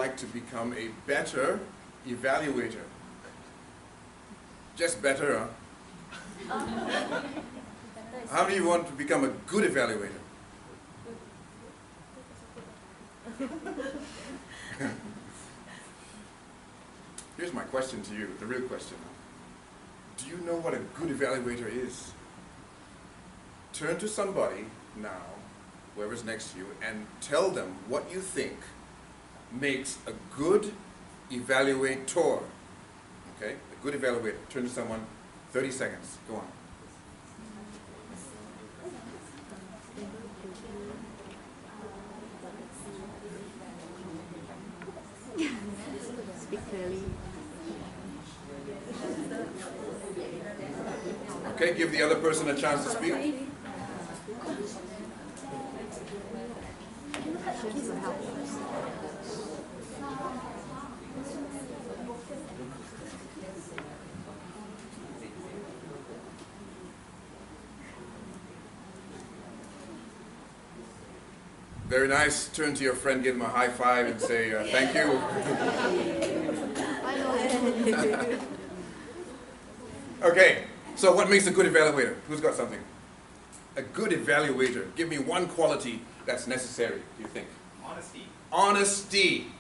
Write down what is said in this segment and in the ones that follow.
like to become a better evaluator? Just better, huh? How many of you want to become a good evaluator? Here's my question to you, the real question. Do you know what a good evaluator is? Turn to somebody now, whoever's next to you, and tell them what you think makes a good evaluator. Okay? A good evaluator. Turn to someone, 30 seconds. Go on. Speak clearly. Okay, give the other person a chance to speak. Very nice. Turn to your friend, give him a high five and say, thank you. Okay, so what makes a good evaluator? Who's got something? A good evaluator. Give me one quality that's necessary, do you think? Honesty. Honesty.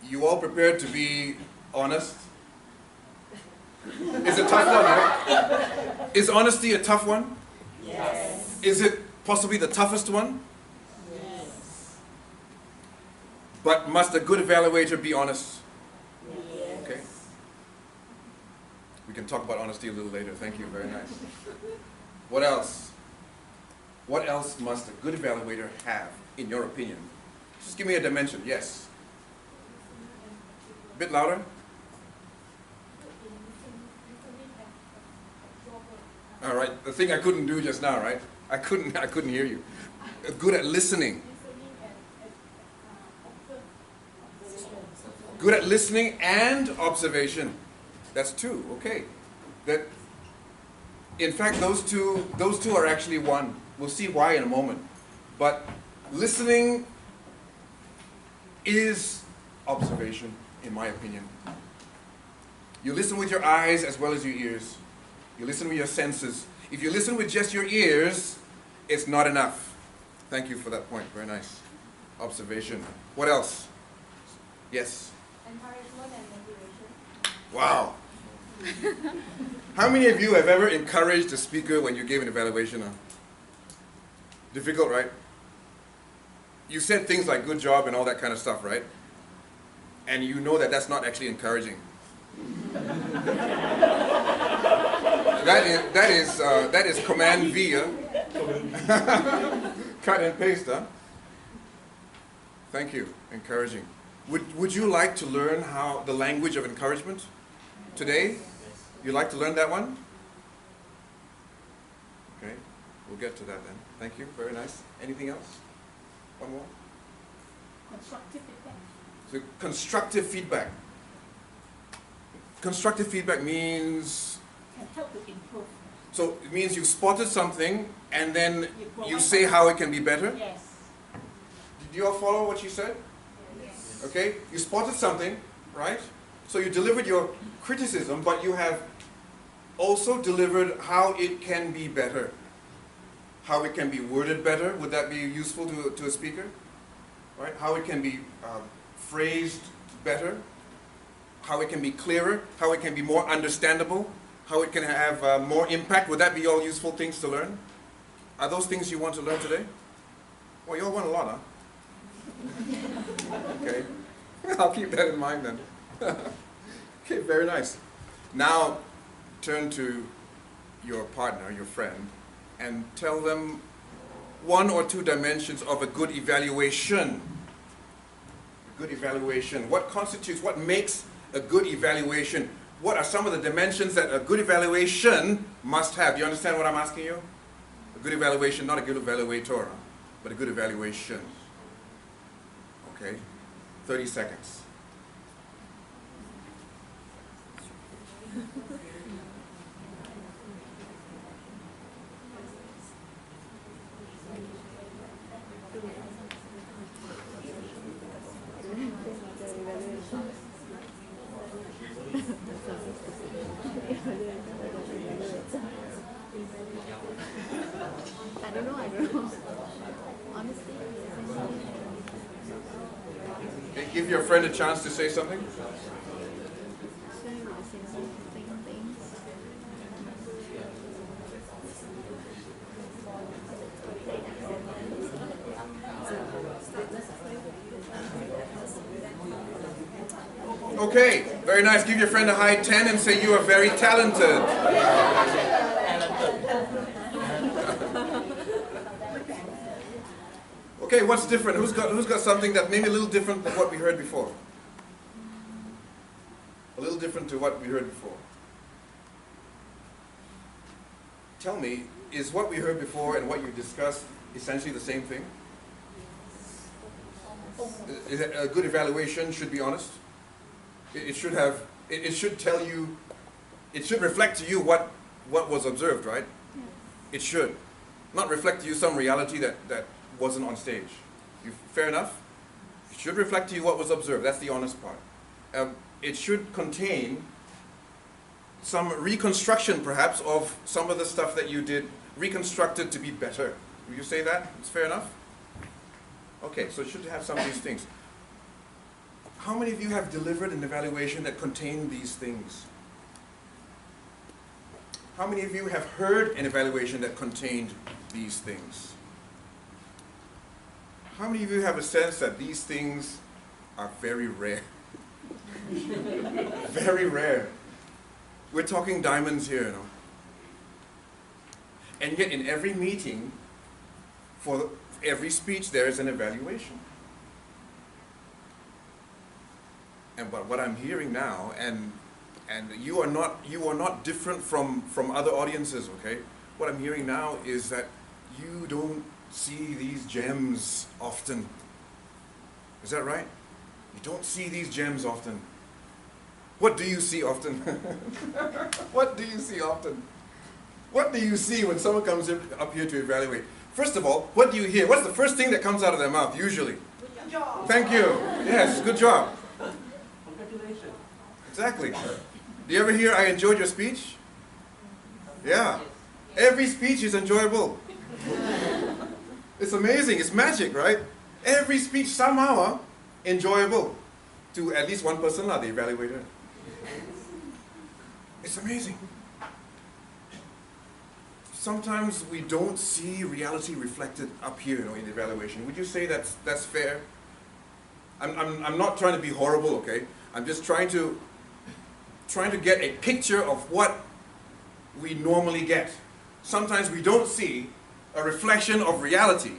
You all prepared to be honest? It's a tough one, right? Is honesty a tough one? Yes. Is it possibly the toughest one? Yes. But must a good evaluator be honest? Yes. Okay. We can talk about honesty a little later. Thank you. Very nice. What else? What else must a good evaluator have, in your opinion? Just give me a dimension. Yes. A bit louder. All right. The thing I couldn't do just now, right? I couldn't hear you. Good at listening. Good at listening and observation. That's two. Okay. That. In fact, those two are actually one. We'll see why in a moment. But listening is observation, in my opinion. You listen with your eyes as well as your ears. You listen with your senses. If you listen with just your ears, it's not enough. Thank you for that point. Very nice. Observation. What else? Yes? Encouragement and motivation. Wow. How many of you have ever encouraged a speaker when you gave an evaluation? Difficult, right? You said things like good job and all that kind of stuff, right? And you know that that's not actually encouraging. That is command V, huh? Cut and paste, huh? Thank you. Encouraging. Would you like to learn how the language of encouragement today? You'd like to learn that one? Okay, we'll get to that then. Thank you. Very nice. Anything else? One more? Constructive feedback. So constructive feedback. Constructive feedback means... Can help to improve. So it means you spotted something and then you say how it can be better? Yes. Did you all follow what she said? Yes. Okay, you spotted something, right? So you delivered your criticism, but you have also delivered how it can be better. How it can be worded better. Would that be useful to a speaker? Right? How it can be phrased better. How it can be clearer. How it can be more understandable. How it can have more impact. Would that be all useful things to learn? Are those things you want to learn today? Well, you all want a lot, huh? Okay. I'll keep that in mind then. Okay, very nice. Now, turn to your partner, your friend, and tell them one or two dimensions of a good evaluation. A good evaluation. What constitutes, what makes a good evaluation? What are some of the dimensions that a good evaluation must have? Do you understand what I'm asking you? A good evaluation, not a good evaluator, but a good evaluation. Okay, 30 seconds. I don't know. Honestly. Okay, give your friend a chance to say something. Sure, you were saying some things. Okay, very nice. Give your friend a high 10 and say you are very talented. Okay, what's different? Who's got something that maybe a little different than what we heard before? A little different to what we heard before. Tell me, is what we heard before and what you discussed essentially the same thing? Is it a good evaluation should be honest? It should have, it should tell you, it should reflect to you what was observed, right? It should. Not reflect to you some reality that wasn't on stage. Fair enough? It should reflect to you what was observed. That's the honest part. It should contain some reconstruction, perhaps, of some of the stuff that you did, reconstructed to be better. Would you say that? It's fair enough? Okay, so it should have some of these things. How many of you have delivered an evaluation that contained these things? How many of you have heard an evaluation that contained these things? How many of you have a sense that these things are very rare? Very rare. We're talking diamonds here, you know. And yet in every meeting, for every speech, there is an evaluation. But what I'm hearing now, and you are not different from other audiences, okay? What I'm hearing now is that you don't see these gems often. Is that right? You don't see these gems often. What do you see often? What do you see often? What do you see when someone comes up here to evaluate? First of all, what do you hear? What's the first thing that comes out of their mouth, usually? Good job. Thank you. Yes, good job. Congratulations. Exactly. Do you ever hear, I enjoyed your speech? Yeah. Every speech is enjoyable. It's amazing. It's magic, right? Every speech somehow enjoyable to at least one person, the evaluator. It's amazing. Sometimes we don't see reality reflected up here, you know, in the evaluation. Would you say that's fair? I'm not trying to be horrible, okay? I'm just trying to get a picture of what we normally get. Sometimes we don't see a reflection of reality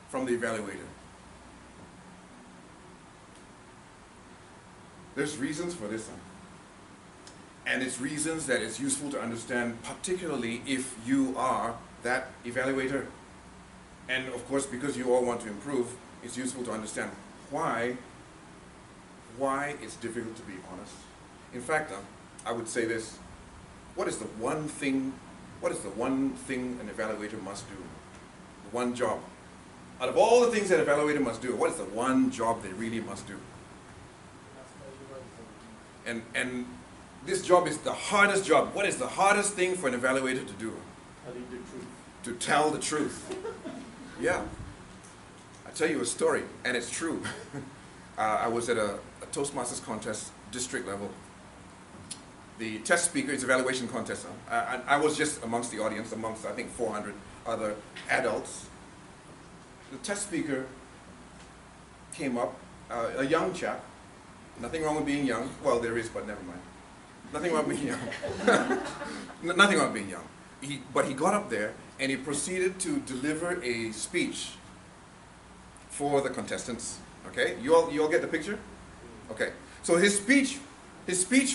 from the evaluator. There's reasons for this, and it's reasons that it's useful to understand, particularly if you are that evaluator. And of course, because you all want to improve, it's useful to understand why it's difficult to be honest. In fact, I would say this: what is the one thing an evaluator must do? The one job. Out of all the things that an evaluator must do, what is the one job they really must do? And this job is the hardest job. What is the hardest thing for an evaluator to do? Telling the truth. To tell the truth. Yeah. I'll tell you a story, and it's true. I was at a Toastmasters contest, district level. The test speaker, it's an evaluation contest. I was just amongst the audience, amongst I think 400 other adults. The test speaker came up, a young chap. Nothing wrong with being young. Well, there is, but never mind. Nothing wrong with being young. Nothing wrong with being young. But he got up there and he proceeded to deliver a speech for the contestants. Okay, you all get the picture? Okay, so his speech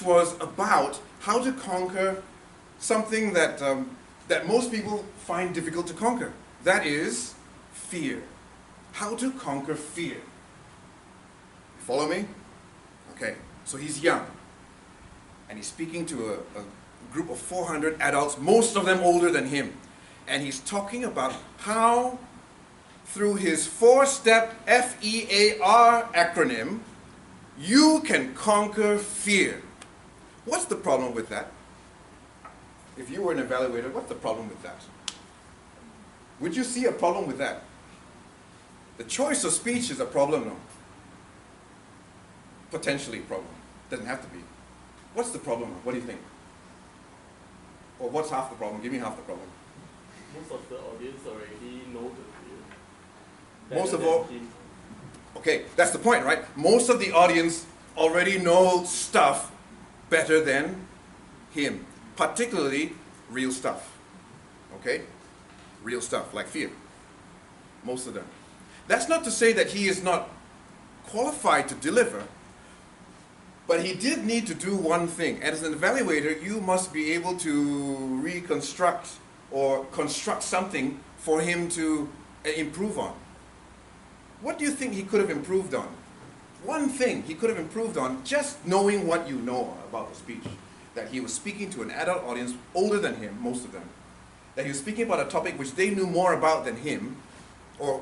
was about how to conquer something that that most people find difficult to conquer. That is fear. How to conquer fear. You follow me? Okay, so he's young, and he's speaking to a group of 400 adults, most of them older than him, and he's talking about how, through his 4-step FEAR acronym, you can conquer fear. What's the problem with that? If you were an evaluator, what's the problem with that? Would you see a problem with that? The choice of speech is a problem, no? Potentially a problem. Doesn't have to be. What's the problem? What do you think? Or what's half the problem? Give me half the problem. Most of the audience already know the field. Most of all, okay, that's the point, right? Most of the audience already know stuff better than him, particularly real stuff. Okay? Real stuff, like fear. Most of them. That's not to say that he is not qualified to deliver, but he did need to do one thing. As an evaluator, you must be able to reconstruct or construct something for him to improve on. What do you think he could have improved on? One thing he could have improved on, just knowing what you know about the speech. That he was speaking to an adult audience older than him, most of them. That he was speaking about a topic which they knew more about than him, or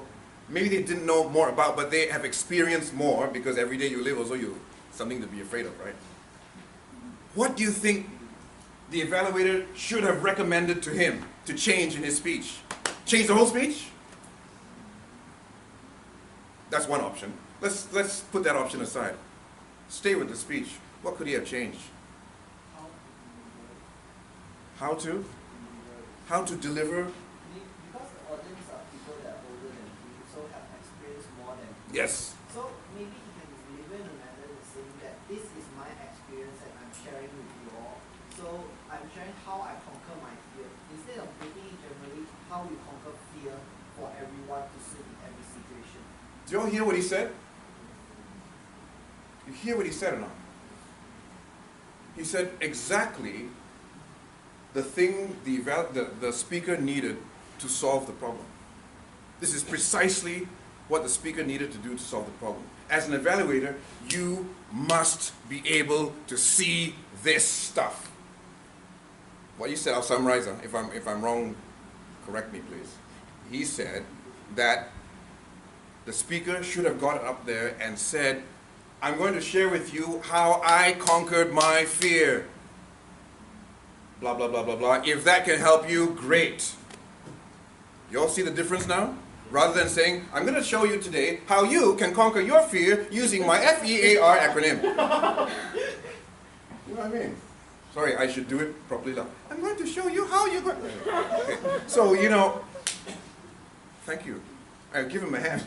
maybe they didn't know more about, but they have experienced more, because every day you live also you something to be afraid of, right? What do you think the evaluator should have recommended to him to change in his speech? Change the whole speech? That's one option. Let's put that option aside. Stay with the speech. What could he have changed? How to? How to deliver? Because the audience are people that are older than him, so have experienced more than him. Yes. So maybe he can deliver in a manner of saying that this is my experience and I'm sharing with you all. So I'm sharing how I conquer my fear. Instead of making it generally how we conquer fear for everyone to suit in every situation. Do you all hear what he said? You hear what he said or not? He said exactly the thing the speaker needed to solve the problem. This is precisely what the speaker needed to do to solve the problem. As an evaluator, you must be able to see this stuff. What you said, I'll summarize. If I'm wrong, correct me, please. He said that the speaker should have got up there and said, I'm going to share with you how I conquered my fear. Blah, blah, blah, blah, blah. If that can help you, great. You all see the difference now? Rather than saying, I'm going to show you today how you can conquer your fear using my FEAR acronym. You know what I mean? Sorry, I should do it properly now. I'm going to show you how you're going. Okay. So, you know, thank you. I'll give him a hand.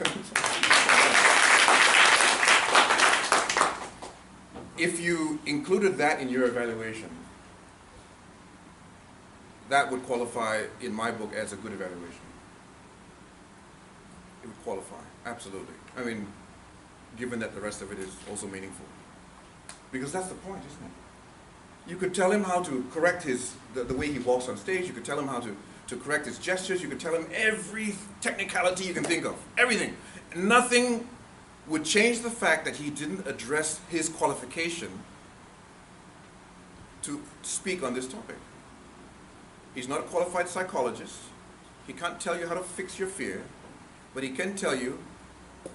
If you included that in your evaluation, that would qualify, in my book, as a good evaluation. It would qualify, absolutely. I mean, given that the rest of it is also meaningful. Because that's the point, isn't it? You could tell him how to correct the way he walks on stage. You could tell him how to correct his gestures. You could tell him every technicality you can think of. Everything. Nothing would change the fact that he didn't address his qualification to speak on this topic. He's not a qualified psychologist. He can't tell you how to fix your fear, but he can tell you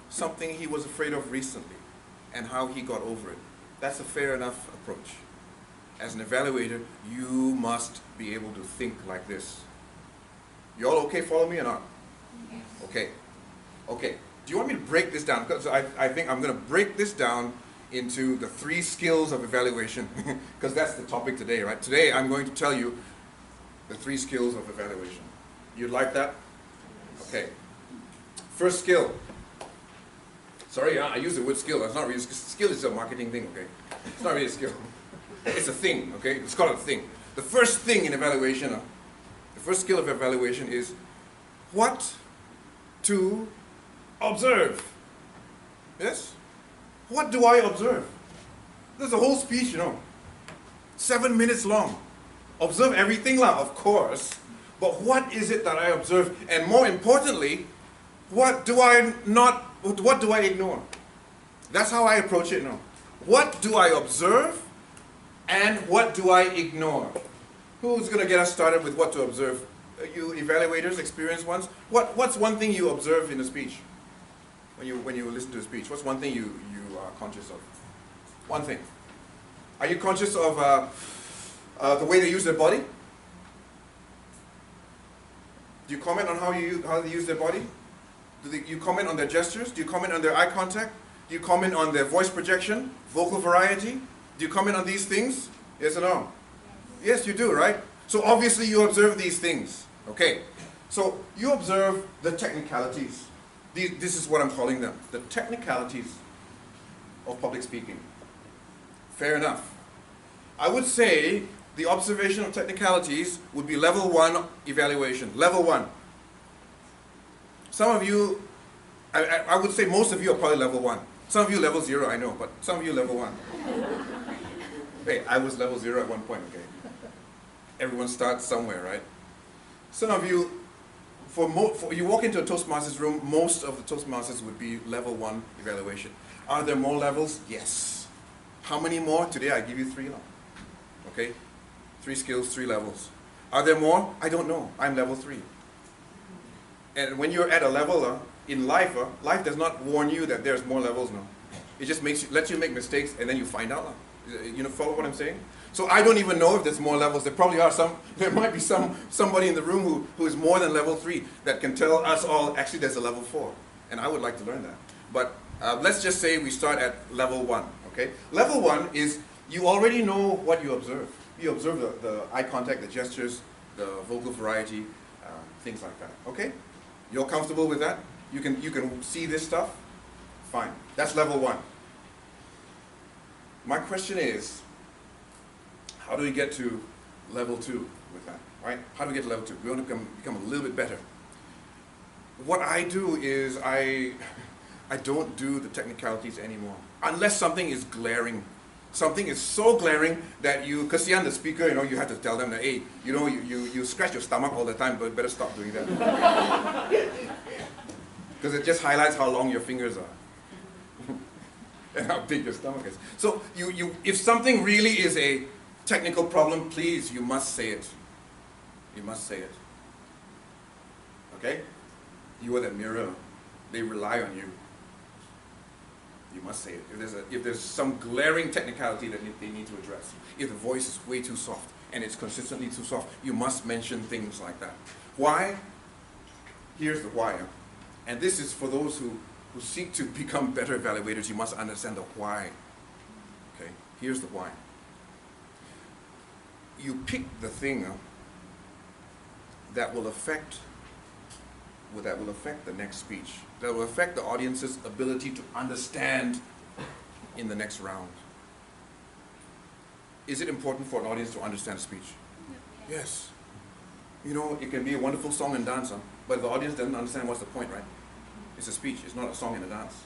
something he was afraid of recently and how he got over it. That's a fair enough approach. As an evaluator, you must be able to think like this. You all okay? Follow me or not? Yes. Okay. Okay. Do you want me to break this down? Because I think I'm going to break this down into the 3 skills of evaluation, because that's the topic today, right? Today I'm going to tell you the 3 skills of evaluation. You'd like that? Okay. First skill. Sorry, I use the word skill. It's not really skill is a marketing thing, okay? It's not really a skill. It's a thing, okay? It's called a thing. The first thing in evaluation, the first skill of evaluation is what to observe. Yes? What do I observe? There's a whole speech, 7 minutes long. Observe everything, of course. But what is it that I observe? And more importantly, what do I ignore? That's how I approach it now. What do I observe and what do I ignore? Who's going to get us started with what to observe? You evaluators, experienced ones? What's one thing you observe in a speech? When you listen to a speech, what's one thing you are conscious of? One thing. Are you conscious of the way they use their body? Do you comment on how they use their body? You comment on their gestures? Do you comment on their eye contact? Do you comment on their voice projection, vocal variety? Do you comment on these things? Yes or no? Yes, you do, right? So obviously you observe these things. Okay. So you observe the technicalities. This is what I'm calling them. The technicalities of public speaking. Fair enough. I would say the observation of technicalities would be level 1 evaluation. Level 1. Some of you, I would say most of you are probably level 1. Some of you level 0, I know, but some of you level 1. Hey, I was level 0 at one point, okay? Everyone starts somewhere, right? Some of you, you walk into a Toastmasters room, most of the Toastmasters would be level 1 evaluation. Are there more levels? Yes. How many more? Today I give you 3 now. Okay? 3 skills, 3 levels. Are there more? I don't know. I'm level 3. And when you're at a level in life, life does not warn you that there's more levels now. It just lets you make mistakes and then you find out. You know, follow what I'm saying? So I don't even know if there's more levels. There probably are some. There might be somebody in the room who is more than level 3 that can tell us all, actually there's a level 4. And I would like to learn that. But let's just say we start at level 1. Okay? Level 1 is you already know what you observe. You observe the eye contact, the gestures, the vocal variety, things like that. Okay? You're comfortable with that? You can see this stuff? Fine. That's level 1. My question is, how do we get to level 2 with that? Right? How do we get to level 2? We want to become a little bit better. What I do is I don't do the technicalities anymore. Unless something is glaring. Something is so glaring that because you're the speaker, you know, you have to tell them that, hey, you know, you scratch your stomach all the time, but better stop doing that. Because it just highlights how long your fingers are. And how big your stomach is. So if something really is a technical problem, please, you must say it. You must say it. Okay? You are that mirror. They rely on you. You must say it. If there's some glaring technicality that they need to address, if the voice is way too soft and it's consistently too soft, you must mention things like that. Why? Here's the why. And this is for those who seek to become better evaluators. You must understand the why. Okay? Here's the why. You pick the thing that will affect the next speech, that will affect the audience's ability to understand in the next round. Is it important for an audience to understand a speech? Yes. You know, it can be a wonderful song and dance, but if the audience doesn't understand, what's the point, right? It's a speech, it's not a song and a dance.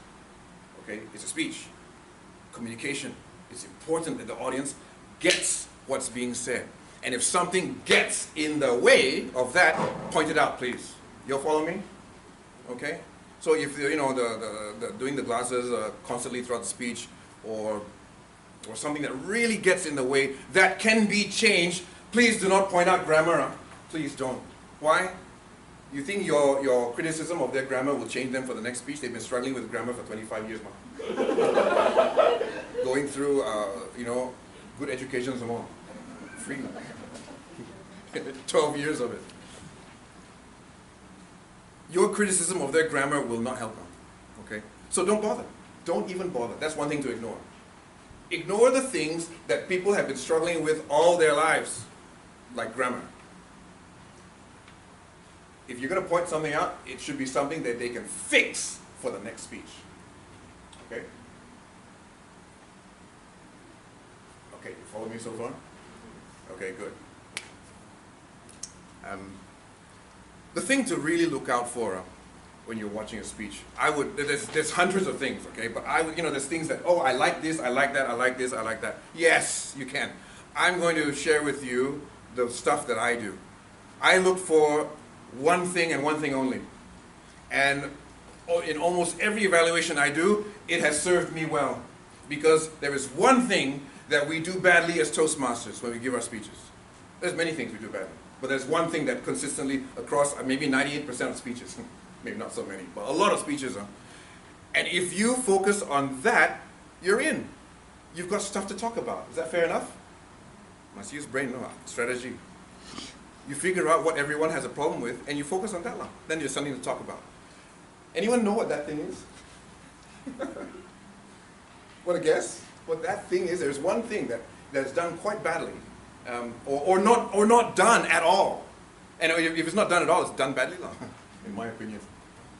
Okay? It's a speech. Communication. It's important that the audience gets what's being said. And if something gets in the way of that, point it out, please. You'll follow me? Okay? So if you know doing the glasses constantly throughout the speech, or something that really gets in the way that can be changed, please do not point out grammar. Please don't. Why? You think your criticism of their grammar will change them for the next speech? They've been struggling with grammar for 25 years now. Going through good education some more. Free. 12 years of it. Your criticism of their grammar will not help them. Okay? So don't bother. Don't even bother. That's one thing to ignore. Ignore the things that people have been struggling with all their lives, like grammar. If you're going to point something out, it should be something that they can fix for the next speech. Okay? Okay, you follow me so far? Okay, good. The thing to really look out for when you're watching a speech, there's hundreds of things, okay? But there's things that, oh, I like this, I like that, I like this, I like that. Yes, you can. I'm going to share with you the stuff that I do. I look for one thing and one thing only. And in almost every evaluation I do, it has served me well. Because there is one thing that we do badly as Toastmasters when we give our speeches. There's many things we do badly. But there's one thing that consistently across maybe 98% of speeches, maybe not so many, but a lot of speeches are. And if you focus on that, you're in. You've got stuff to talk about. Is that fair enough? Must use brain, no, strategy. You figure out what everyone has a problem with, and you focus on that now. Then there's something to talk about. Anyone know what that thing is? Want to guess what that thing is? There's one thing that's done quite badly, or not done at all. And if it's not done at all, it's done badly, in my opinion.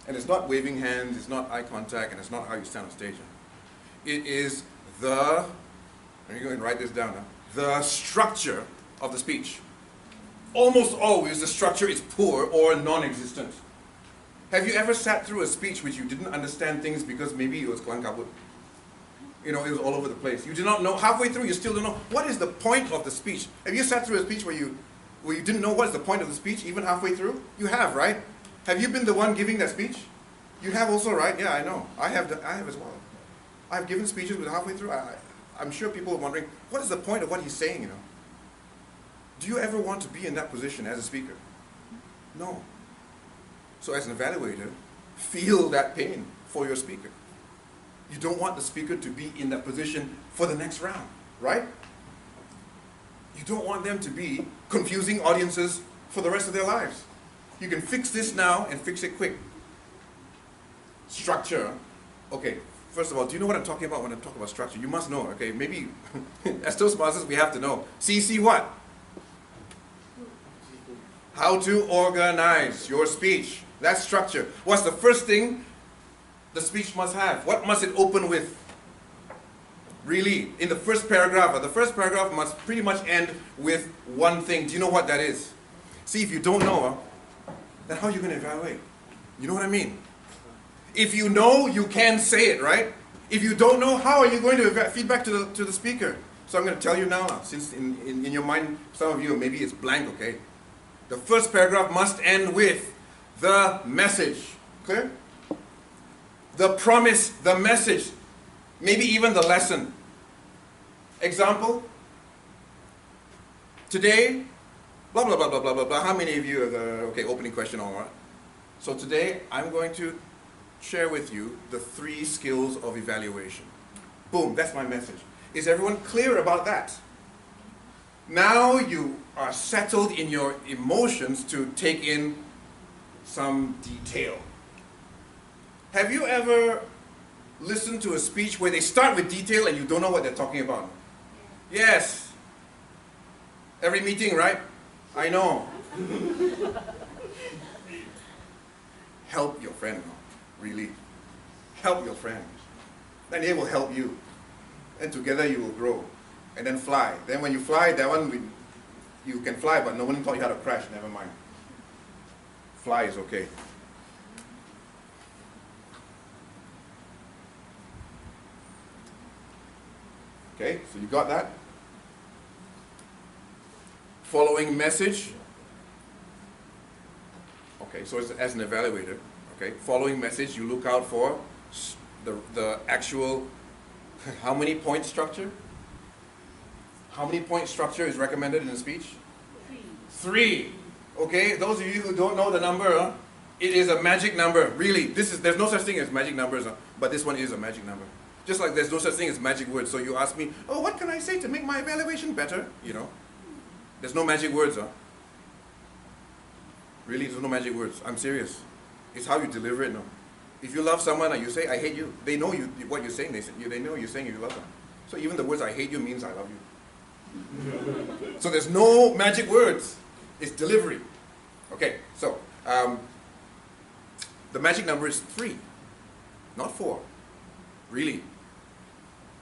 And it's not waving hands, it's not eye contact, and it's not how you stand on stage. It is the, and you're going to write this down now, the structure of the speech. Almost always the structure is poor or non-existent. Have you ever sat through a speech which you didn't understand things because maybe it was kelang kabut? You know, it was all over the place. You did not know, halfway through you still don't know, what is the point of the speech? Have you sat through a speech where you didn't know what's the point of the speech even halfway through? You have, right? Have you been the one giving that speech? You have also, right? Yeah, I know. I have as well. I've given speeches with halfway through. I'm sure people are wondering, what is the point of what he's saying, you know? Do you ever want to be in that position as a speaker? No. So as an evaluator, feel that pain for your speaker. You don't want the speaker to be in that position for the next round, right? You don't want them to be confusing audiences for the rest of their lives. You can fix this now and fix it quick. Structure. Okay, first of all, do you know what I'm talking about when I talk about structure? You must know, okay? Maybe, as Toastmasters, we have to know. CC what? How to organize your speech. That's structure. What's the first thing the speech must have? What must it open with? Really, in the first paragraph, the first paragraph must pretty much end with one thing. Do you know what that is? See, if you don't know, then how are you going to evaluate? You know what I mean? If you know, you can say it, right? If you don't know, how are you going to feedback to the speaker? So I'm going to tell you now, since in your mind, some of you, maybe it's blank, okay? The first paragraph must end with the message. Clear? The promise, the message, maybe even the lesson. Example, today, blah, blah, blah, blah, blah, blah, blah. How many of you have okay, opening question, all right? So today, I'm going to share with you the 3 skills of evaluation. Boom, that's my message. Is everyone clear about that? Now you are settled in your emotions to take in some detail. Have you ever listened to a speech where they start with detail and you don't know what they're talking about? Yes. Every meeting, right? I know. Help your friend, really. Help your friend. Then they will help you. And together you will grow. And then fly. Then when you fly, that one, you can fly, but no one taught you how to crash. Never mind. Fly is okay. Okay, so you got that? Following message. Okay, so as an evaluator, okay, following message, you look out for the actual, how many point structure? How many point structure is recommended in a speech? 3. Okay, those of you who don't know the number, it is a magic number. Really, there's no such thing as magic numbers, but this one is a magic number. Just like there's no such thing as magic words. So you ask me, oh, what can I say to make my evaluation better? You know, there's no magic words. Really, there's no magic words. I'm serious. It's how you deliver it now. If you love someone and you say, I hate you, they know what you're saying. They know you're saying you love them. So even the words I hate you means I love you. So there's no magic words. It's delivery. Okay, so the magic number is 3, not 4. Really.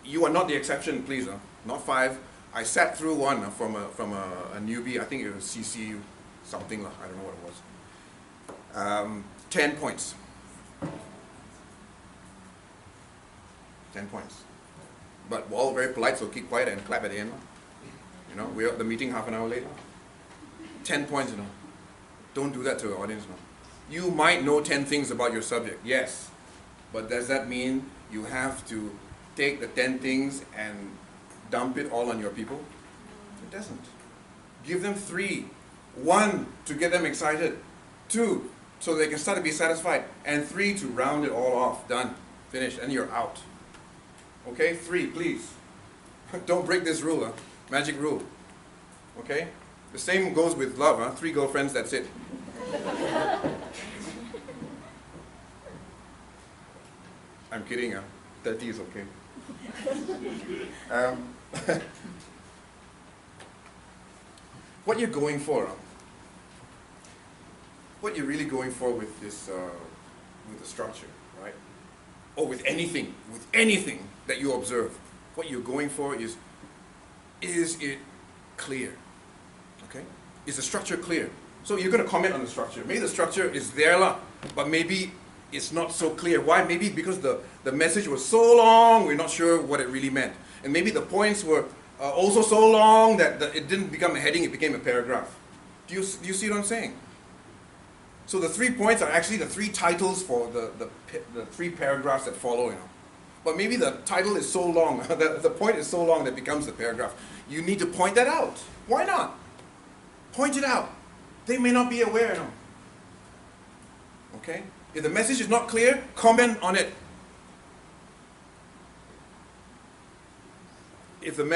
You are not the exception, please. Not 5. I sat through one from a newbie. I think it was CC something. I don't know what it was. 10 points. 10 points. But we're all very polite, so keep quiet and clap at the end. You know, we're at the meeting half an hour later. 10 points, you know. Don't do that to the audience, no. You might know 10 things about your subject, yes. But does that mean you have to take the 10 things and dump it all on your people? It doesn't. Give them 3. 1, to get them excited. 2, so they can start to be satisfied. And 3, to round it all off. Done. Finished. And you're out. Okay? 3, please. Don't break this rule, magic rule. Okay? The same goes with love, huh? 3 girlfriends, that's it. I'm kidding, huh? 30 is okay. What you're going for, what you're really going for with this, with the structure, right? Or with anything that you observe, what you're going for is it clear? Okay? Is the structure clear? So you're going to comment on the structure. Maybe the structure is there, but maybe it's not so clear. Why? Maybe because the message was so long, we're not sure what it really meant. And maybe the points were also so long that it didn't become a heading, it became a paragraph. Do you see what I'm saying? So the 3 points are actually the 3 titles for the 3 paragraphs that follow. But maybe the title is so long, the point is so long that it becomes the paragraph. You need to point that out. Why not? Point it out. They may not be aware. Okay? If the message is not clear, comment on it. If the message